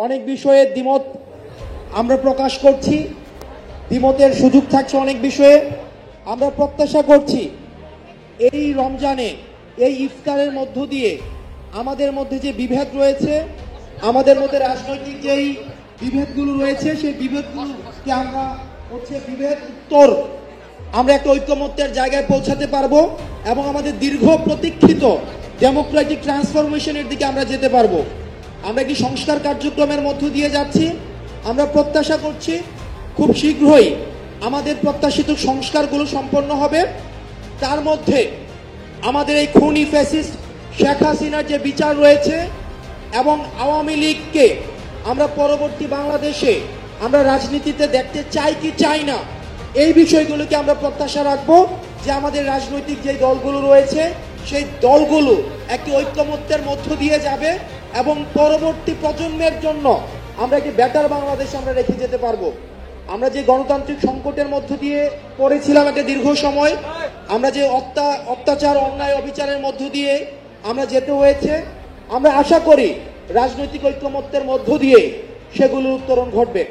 অনেক বিষয়ে দ্বিমত আমরা প্রকাশ করছি, দ্বিমতের সুযোগ থাকছে অনেক বিষয়ে। আমরা প্রত্যাশা করছি এই রমজানে এই ইফতারের মধ্য দিয়ে আমাদের মধ্যে যে বিভেদ রয়েছে, আমাদের মধ্যে রাজনৈতিক যেই বিভেদগুলো রয়েছে, সেই বিভেদগুলোকে আমরা বিভেদ উত্তর আমরা একটা ঐক্যমত্যের জায়গায় পৌঁছাতে পারবো এবং আমাদের দীর্ঘ প্রতীক্ষিত ডেমোক্রেটিক ট্রান্সফরমেশনের দিকে আমরা যেতে পারবো। আমরা কি সংস্কার কার্যক্রমের মধ্য দিয়ে যাচ্ছি। আমরা প্রত্যাশা করছি খুব শীঘ্রই আমাদের প্রত্যাশিত সংস্কারগুলো সম্পন্ন হবে। তার মধ্যে আমাদের এই খুনি ফ্যাসিস্ট শেখ হাসিনার যে বিচার রয়েছে এবং আওয়ামী লীগকে আমরা পরবর্তী বাংলাদেশে আমরা রাজনীতিতে দেখতে চাই কি চাই না, এই বিষয়গুলোকে আমরা প্রত্যাশা রাখবো যে আমাদের রাজনৈতিক যে দলগুলো রয়েছে সেই দলগুলো একটি ঐক্যমত্যের মধ্য দিয়ে যাবে এবং পরবর্তী প্রজন্মের জন্য আমরা একটি বেটার বাংলাদেশ আমরা রেখে যেতে পারবো। আমরা যে গণতান্ত্রিক সংকটের মধ্য দিয়ে পড়েছিলাম একটা দীর্ঘ সময়, আমরা যে অত্যাচার অন্যায় অবিচারের মধ্য দিয়ে আমরা যেতে হয়েছে, আমরা আশা করি রাজনৈতিক ঐক্যমত্যের মধ্য দিয়ে সেগুলোর উত্তরণ ঘটবে।